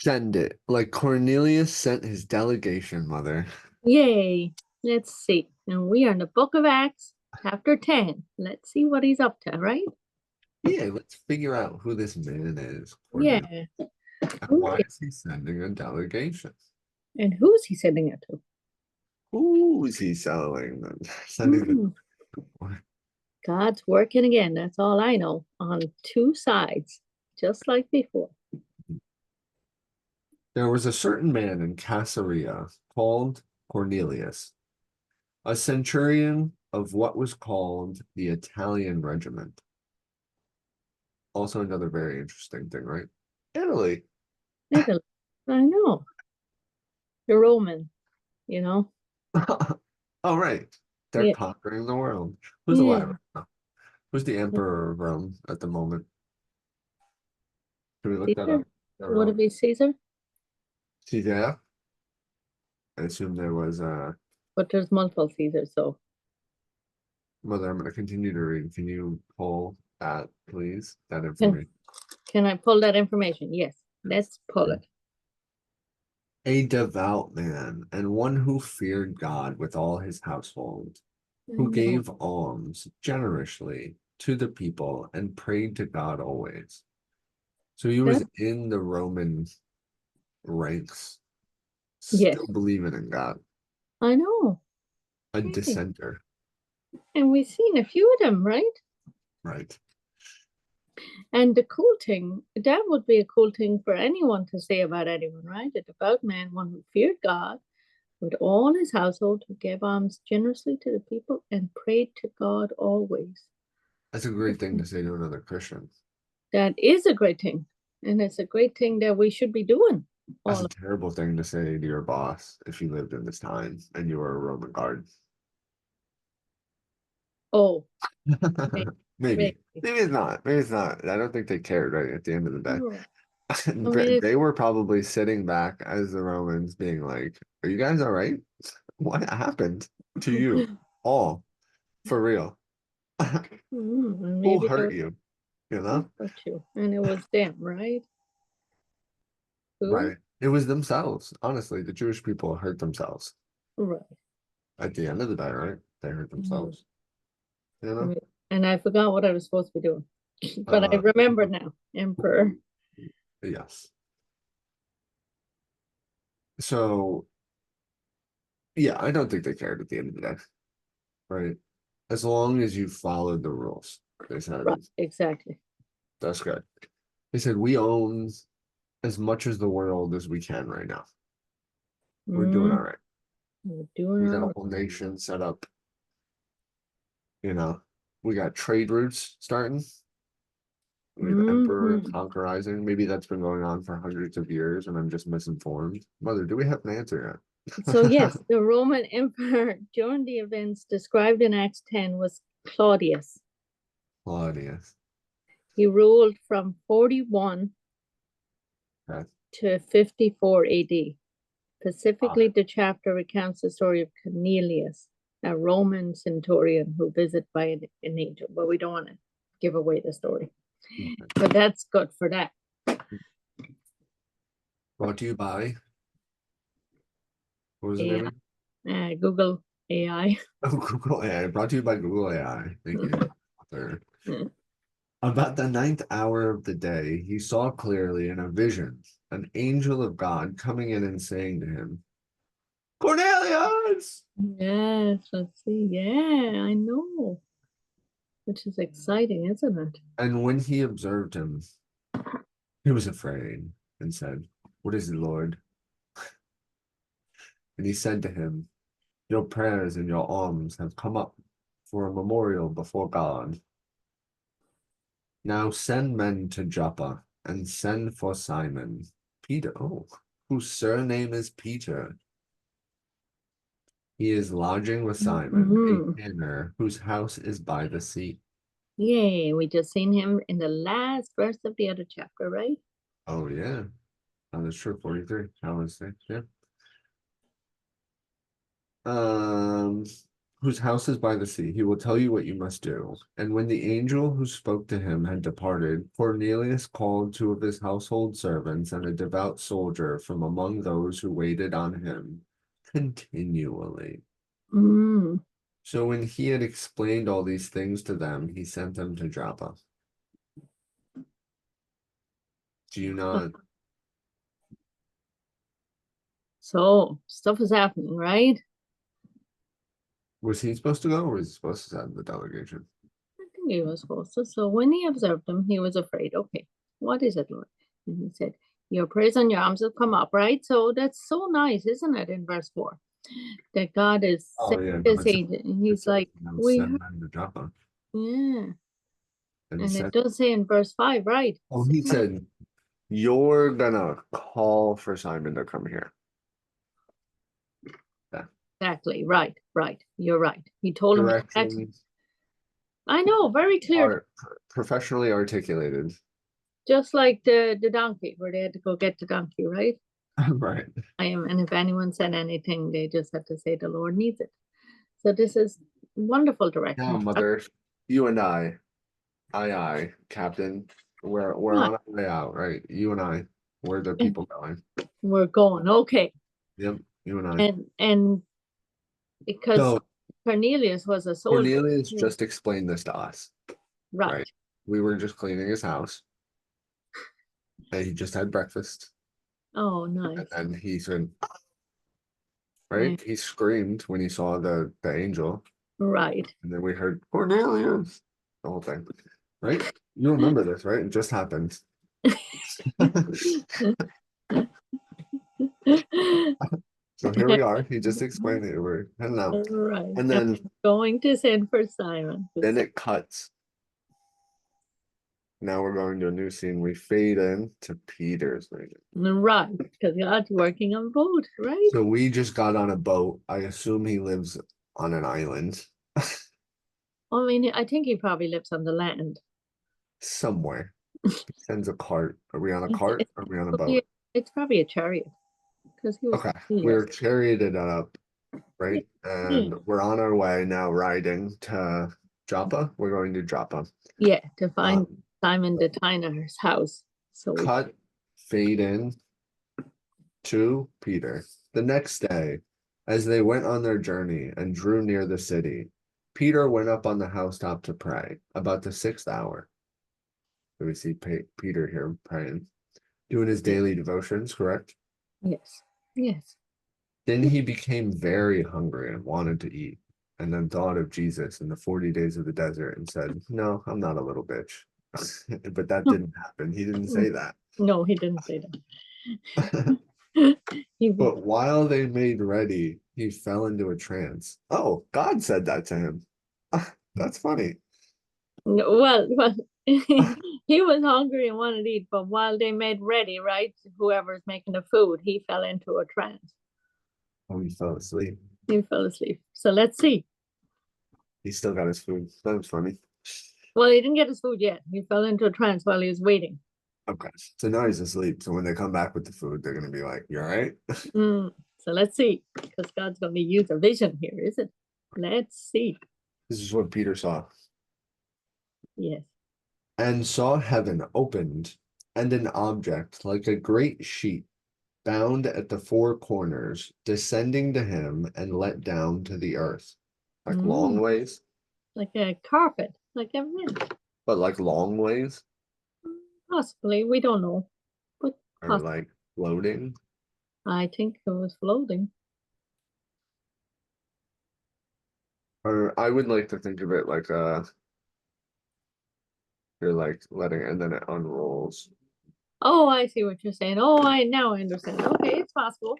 Send it. Like Cornelius sent his delegation, mother. Yay. Let's see. And we are in the book of Acts, chapter 10. Let's see what he's up to, right? Yeah, let's figure out who this man is, Cornelius. Yeah. And Who's why he- is he sending a delegation? And who's he sending it to? Who is he selling? Sending Hmm. the God's working again. That's all I know. On two sides, just like before. There was a certain man in Caesarea called Cornelius, a centurion of what was called the Italian regiment. Also, another very interesting thing, right? Italy. Italy. I know. The Roman, you know? Oh, right. They're Yeah. conquering the world. Who's alive Yeah. right now? Who's the emperor of Rome at the moment? Can we look that Caesar? up? Never Would know. it be Caesar? See there? I assume there was But there's multiple Caesars, so mother, I'm going to continue to read. Can you pull that, please? That can information. can I pull that information? Yes. Let's pull it. A devout man and one who feared God with all his household, I who know. gave alms generously to the people and prayed to God always. So he was That in the Roman ranks, yes. still believing in God, I know. a Hey. dissenter, And we've seen a few of them, right? right? And the cool thing, that would be a cool thing for anyone to say about anyone, right? A devout man, one who feared God with all his household, who gave alms generously to the people and prayed to God always. That's a great thing to say to another Christian. That is a great thing. And it's a great thing that we should be doing. That's All a of terrible thing to say to your boss if you lived in this time and you were a Roman guard. oh, maybe, Maybe. maybe. Maybe it's not. Maybe it's not. I don't think they cared, right, at the end of the day. No. I mean, it's They were probably sitting back as the Romans being like, are you guys all right? What happened to you? All for real. Who maybe they hurt were you? You know? hurt you. And it was them, right? Who? Right. It was themselves. Honestly, the Jewish people hurt themselves Right. at the end of the day, right? They hurt Mhm. themselves. You know? And I forgot what I was supposed to be doing. But I Uh, remember now. Emperor. yes. So yeah, I don't think they cared at the end of the day, right? As long as you followed the rules, they said Right. Exactly. that's good. They said we own as much as the world as we can right now. We're doing all Mm, right. we're doing We all got a right. whole nation set up, you know. We got trade routes starting. We have emperor Mhm. conquerizing. Maybe that's been going on for hundreds of years and I'm just misinformed. Mother, do we have an answer So yet? yes, the Roman emperor during the events described in Acts 10 was Claudius. Claudius. He ruled from 41 Okay. to 54 AD. Wow. Specifically, the chapter recounts the story of Cornelius, a Roman centurion who visited by an angel. But we don't want to give away the story. But that's good for that. Brought to you by, what was the name? AI, Google AI. Oh, Google AI. Brought to you by Google AI. Thank you. Author. About the ninth hour of the day, he saw clearly in a vision an angel of God coming in and saying to him, Cornelius! Yes, let's see. Yeah, I know. Which is exciting, isn't it? And when he observed him, he was afraid and said, what is it, Lord? And he said to him, your prayers and your alms have come up for a memorial before God. Now send men to Joppa and send for Simon, Peter, whose surname is Peter. He is lodging with Simon, a Mm-hmm. tanner whose house is by the sea. Yay, we just seen him in the last verse of the other chapter, right? Oh, yeah. Oh, that's true. 43. I would say, yeah. Um, whose house is by the sea. He will tell you what you must do. And when the angel who spoke to him had departed, Cornelius called two of his household servants and a devout soldier from among those who waited on him continually. Mm. So when he had explained all these things to them, he sent them to Joppa. Do you not? So stuff is happening, right? Was he supposed to go, or was he supposed to send the delegation? I think he was supposed to. So when he observed them, he was afraid. Okay, what is it, Lord? And he said, your praise and your arms will come up, right? So that's so nice, isn't it, in verse 4? That God is Oh sent yeah, no, his agent. And it he's says like, we send heard, men to Joppa yeah. and And it send. does say in verse 5, right? Oh, he said, "You're gonna call for Simon to come here." Yeah. Exactly, right, right. You're right. He told him exactly. Directions I know, very clear. are professionally articulated. Just like the donkey, where they had to go get the donkey, right? Right. And if anyone said anything, they just had to say the Lord needs it. So this is wonderful Now, direction. mother, you and I, Captain, we're Right, on our way out, right? You and I, where the people going? we're going. Okay. Yep, you and I. And because So Cornelius was a soldier. Cornelius just explained this to us, Right. right? We were just cleaning his house, and he just had breakfast, Oh, and nice. then he said, Yeah, right? He screamed when he saw the angel, right. and then we heard Cornelius, the whole thing, right? You remember this, right? It just happened. So here we are. He just explained it. We're heading out. Right. And And then going to send for Simon. then it cuts. Now we're going to a new scene. We fade in to Peter's region. Right, because God's working on both, right? So we just got on a boat. I assume he lives on an island I mean, I think he probably lives on the land. somewhere. He sends a cart. Are we on a cart? It's, Or are we on a probably, boat? it's probably a chariot because he was Okay. We're Cornelius. charioted up, Yeah, right? yeah, And we're on our way now riding to Joppa. We're going to Joppa. yeah, to find Um, Simon the Tiner's house. So we, cut, fade in to Peter. The next day, as they went on their journey and drew near the city, Peter went up on the housetop to pray about the 6th hour. So we see Peter here praying, doing his daily devotions, correct? yes, yes. Then he became very hungry and wanted to eat, and then thought of Jesus in the 40 days of the desert and said, "No, I'm not a little bitch." But that didn't happen. He didn't say that. No, he didn't say that. He, But while they made ready, he fell into a trance. Oh, God said that to him. That's funny. well, he was hungry and wanted to eat, but while they made ready, right, whoever's making the food, he fell into a trance. Oh, he fell asleep. He fell asleep. So let's see. He still got his food. That was funny. Well, he didn't get his food yet. He fell into a trance while he was waiting. Okay. So now he's asleep. So when they come back with the food, they're gonna be like, "You all right?" So let's see, because God's going to use a vision here, is it? Let's see. This is what Peter saw. Yes. And saw heaven opened, and an object like a great sheet bound at the four corners, descending to him and let down to the earth. Like long Mm, ways, like a carpet, like a mat. but like long ways, Possibly, we don't know, but or possibly. like floating. I think it was floating. Or I would like to think of it like you're like letting it and then it unrolls. Oh, I see what you're saying. Oh, I now understand. Okay, it's possible.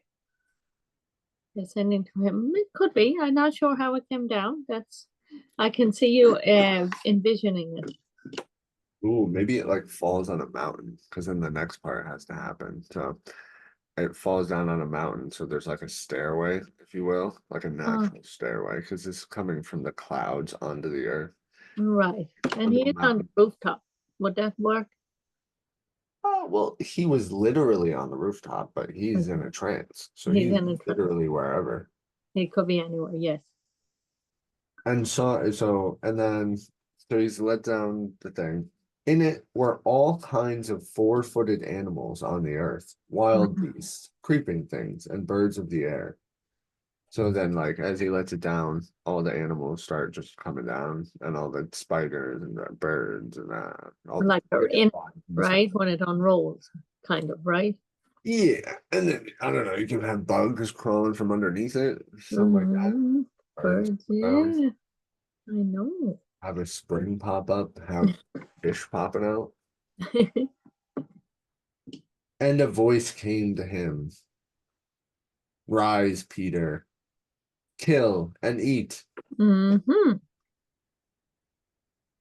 Descending to him. It could be. I'm not sure how it came down. That's I can see you envisioning it. Ooh, maybe it like falls on a mountain because then the next part has to happen. So it falls down on a mountain. So there's like a stairway, if you will, like a Oh, natural stairway because it's coming from the clouds onto the earth right. And onto he a is on the mountain. rooftop. Would that work? Oh, well, he was literally on the rooftop, but he's in Okay. a trance. So He's he's in a trance. literally wherever. He could be anywhere, yes. And and then so he's let down the thing. In it were all kinds of four-footed animals on the earth, wild Mhm. beasts, creeping things, and birds of the air. So then, like, as he lets it down, all the animals start just coming down, and all the spiders and the birds and all the Like a big in, flies. right? When it unrolls, kind of, right? Yeah, and then I don't know, you can have bugs crawling from underneath it, something like that. Hmm. Birds, Birds, those yeah, I know. have a spring pop up, have fish popping out. And a voice came to him, rise, Peter, kill and eat, Hmm.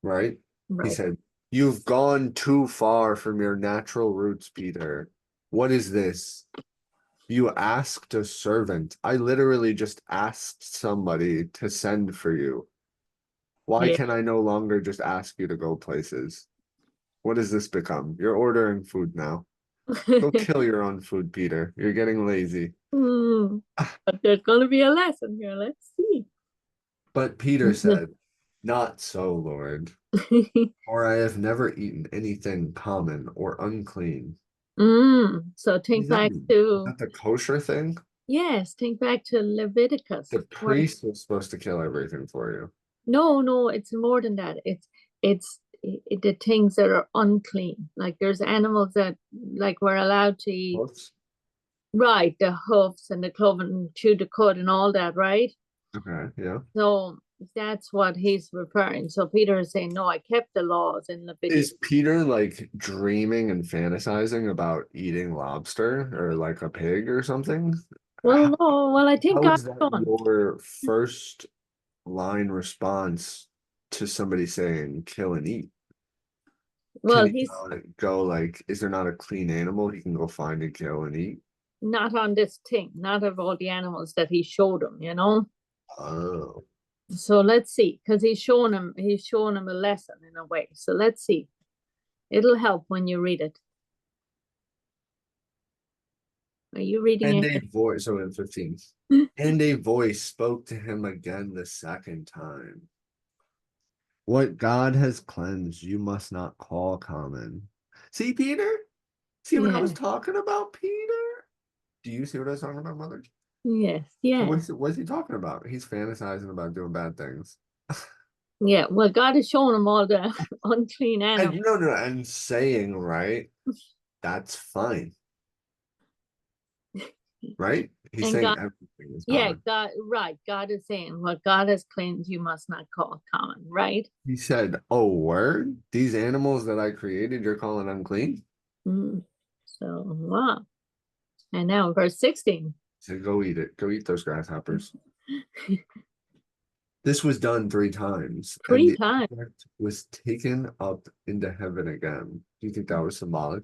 right? He Right. said, you've gone too far from your natural roots, Peter. What is this? You asked a servant. I literally just asked somebody to send for you. Why Yeah. can I no longer just ask you to go places? What does this become? You're ordering food now. Go kill your own food, Peter. You're getting lazy. Hmm. But there's going to be a lesson here. Let's see. But Peter said, not so, Lord, for I have never eaten anything common or unclean. So What does think that back mean? Is to, that the kosher thing? yes, think back to Leviticus, The where priest was supposed to kill everything for you. no, no, it's more than that. It's the things that are unclean. Like there's animals that like we're allowed to eat, Whoops. right? The hoofs and the cloven and chew the cud and all that, right? Okay, yeah. So that's what he's referring. So Peter is saying, no, I kept the laws in Leviticus. Is Peter like dreaming and fantasizing about eating lobster or like a pig or something? Well, How, no, well, I think how God's is that done. your first line response to somebody saying kill and eat? Can Well, he he's go like, is there not a clean animal he can go find and kill and eat? not on this thing, not of all the animals that he showed him, you know. Oh. So let's see, because he's showing him a lesson in a way. So let's see. It'll help when you read it. Are you reading And it? a voice, so in 15, and a voice spoke to him again the second time. What God has cleansed, you must not call common. See, Peter? See what I was Yeah. talking about, Peter? Do you see what I was talking about, Mother? Yes. So Yeah. what's he talking about? He's fantasizing about doing bad things. Yeah. Well, God is showing him all the unclean And animals. no, and saying, right, that's fine, right? He's And saying God, everything is yeah, common. God, right. God is saying what God has cleansed, you must not call common, right? He said, oh, word? These animals that I created, you're calling unclean? Mm. So, wow. And now verse 16. He said, go eat it. Go eat those grasshoppers. This was done 3 times, and Three the times. object was taken up into heaven again. Do you think that was symbolic?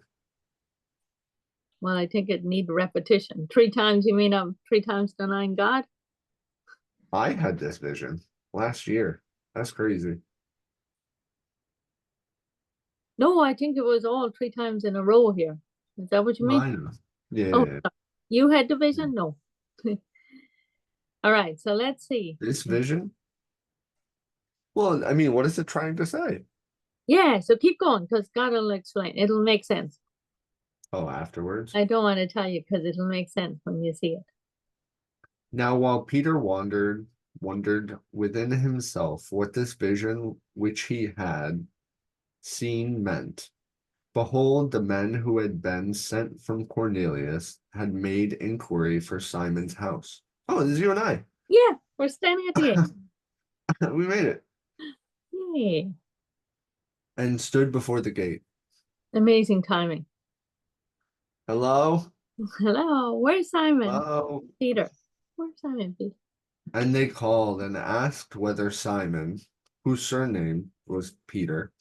Well, I think it need repetition. Three times, you mean I'm 3 times denying God? I had this vision last year. That's crazy. No, I think it was all 3 times in a row here. Is that what you mean? Mine. Yeah, Oh, yeah, you had the yeah. vision? No. All right, so let's see. This vision? Well, I mean, what is it trying to say? Yeah, so keep going because God will explain. It'll make sense. Oh, afterwards. I don't want to tell you because it'll make sense when you see it. Now, while Peter wondered within himself what this vision which he had seen meant. Behold, the men who had been sent from Cornelius had made inquiry for Simon's house. Oh, this is you and I. Yeah, we're standing at the end. We made it. Yay. And stood before the gate. Amazing timing. Hello? Hello, where's Simon? Hello? Peter. Where's Simon Peter? And they called and asked whether Simon, whose surname was Peter,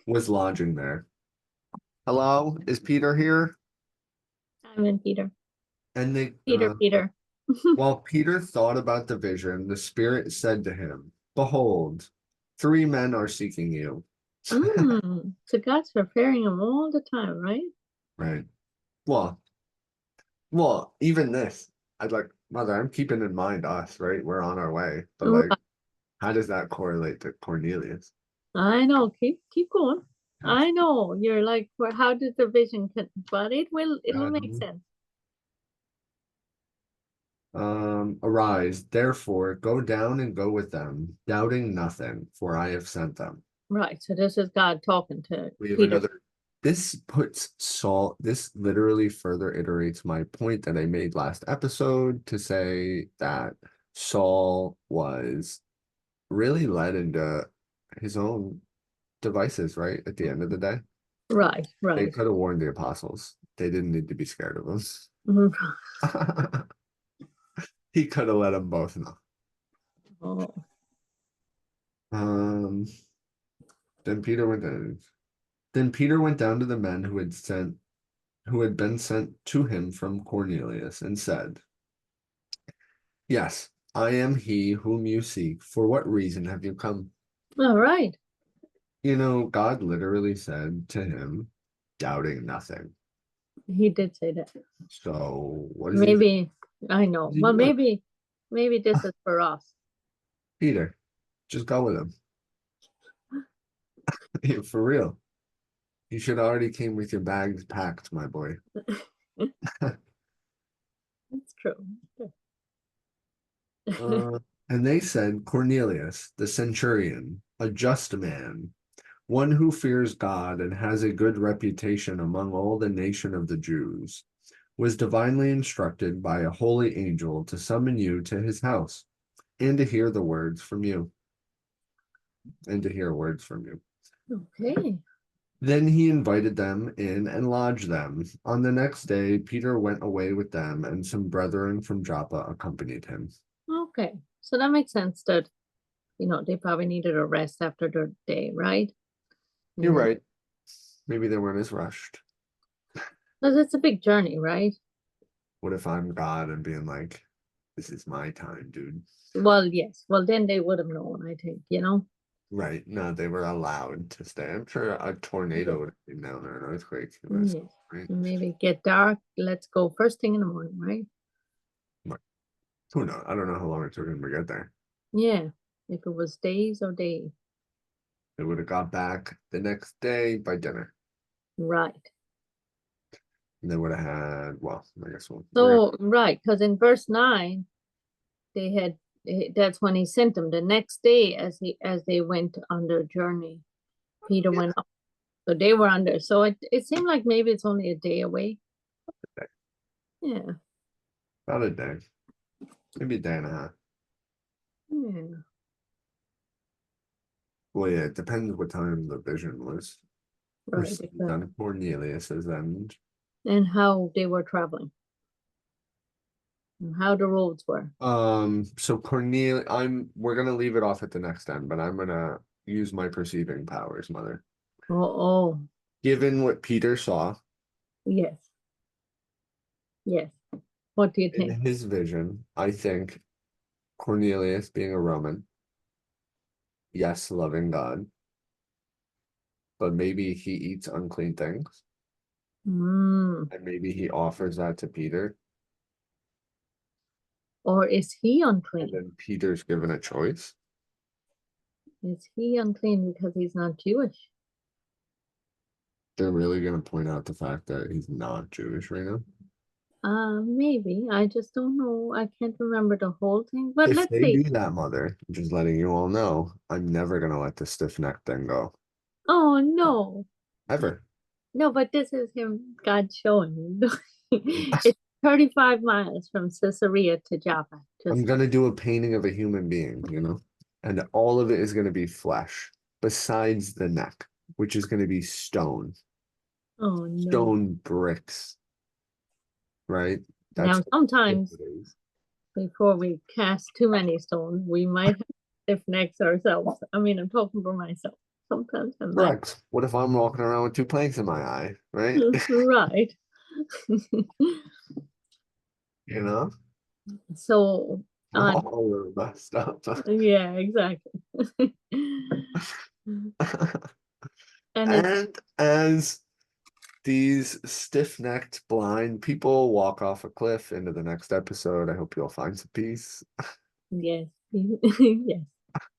was lodging there. Hello? Is Peter here? Simon Peter. And they, Peter. while Peter thought about the vision, the Spirit said to him, behold, 3 men are seeking you. So God's preparing him all the time, right? Right. Well, even this, I'd like, Mother, I'm keeping in mind us, right? We're on our way. But like, Right. How does that correlate to Cornelius? I know. Keep going. I know. You're like, well, how did the vision but it'll make sense. Arise, therefore, go down and go with them, doubting nothing, for I have sent them. Right. So this is God talking to We have Peter. another. This puts Saul, this literally further iterates my point that I made last episode to say that Saul was really led into his own devices, right? At the end of the day, Right, they right. could have warned the apostles. They didn't need to be scared of Mhm. him. He could have let them both know. Oh, Um, then Peter went down. Then Peter went down to the men who had been sent to him from Cornelius, and said, Yes, I am he whom you seek. For what reason have you come? all right. God literally said to him, doubting nothing. He did say that. So what is Maybe I know. he Well, doing? maybe this is for us. Peter, just go with him. For real. You should already came with your bags packed, my boy. It's true. Uh, and they said, Cornelius, the centurion, a just man, one who fears God and has a good reputation among all the nation of the Jews, was divinely instructed by a holy angel to summon you to his house and to hear the words from you, and to hear words from you. Okay. Then he invited them in and lodged them. On the next day, Peter went away with them, and some brethren from Joppa accompanied him. Okay. So that makes sense that, they probably needed a rest after their day, right? You're Yeah. right. Maybe they weren't as rushed. Because it's a big journey, right? What if I'm God and being like, this is my time, dude? Well, yes. Well, then they would have known, I think. Right. No, they were allowed to stay. I'm sure a tornado Yeah. would have been down there, an earthquake. Yes. Right? Maybe get dark. Let's go first thing in the morning, right? But who knows? I don't know how long it took him to get there. Yeah. If it was days or days. They would have got back the next day by dinner. Right. And they would have had, well, I guess we're So, right. Because in verse 9, they had that's when he sent them the next day as they went on their journey. Peter yeah, went up. So they were under. So it seemed like maybe it's only a day away. Yeah. about a day, maybe a day and a half. Yeah. Well, yeah, it depends what time the vision was Right. received Exactly. on Cornelius's end. And how they were traveling and how the roads were. So Cornelius, we're gonna leave it off at the next end, but I'm gonna use my perceiving powers, mother. Oh, oh, Given what Peter saw yes. Yes. What do you in think? his vision, I think Cornelius, being a Roman, yes, loving God, but maybe he eats unclean things, Mm. and maybe he offers that to Peter, Or is he and unclean? then Peter's given a choice. Is he unclean because he's not Jewish? They're really gonna point out the fact that he's not Jewish right now. Maybe. I just don't know. I can't remember the whole thing. But If let's they see. do that, mother, just letting you all know, I'm never gonna let the stiff neck thing go. Oh no. Ever. No, but this is him, God showing. It's 35 miles from Caesarea to Joppa. I'm Just, gonna do a painting of a human being, and all of it is gonna be flesh, besides the neck, which is gonna be stone, oh no. stone bricks, right? That's Now, what sometimes it is. before we cast too many stones, we might have stiff necks ourselves. I mean, I'm talking for myself. Sometimes I'm like, Correct. What if I'm walking around with two planks in my eye, right? right. You know, So, on, all messed up. yeah, exactly. And it's, And as these stiff-necked blind people walk off a cliff into the next episode, I hope you'll find some peace. yes, yes.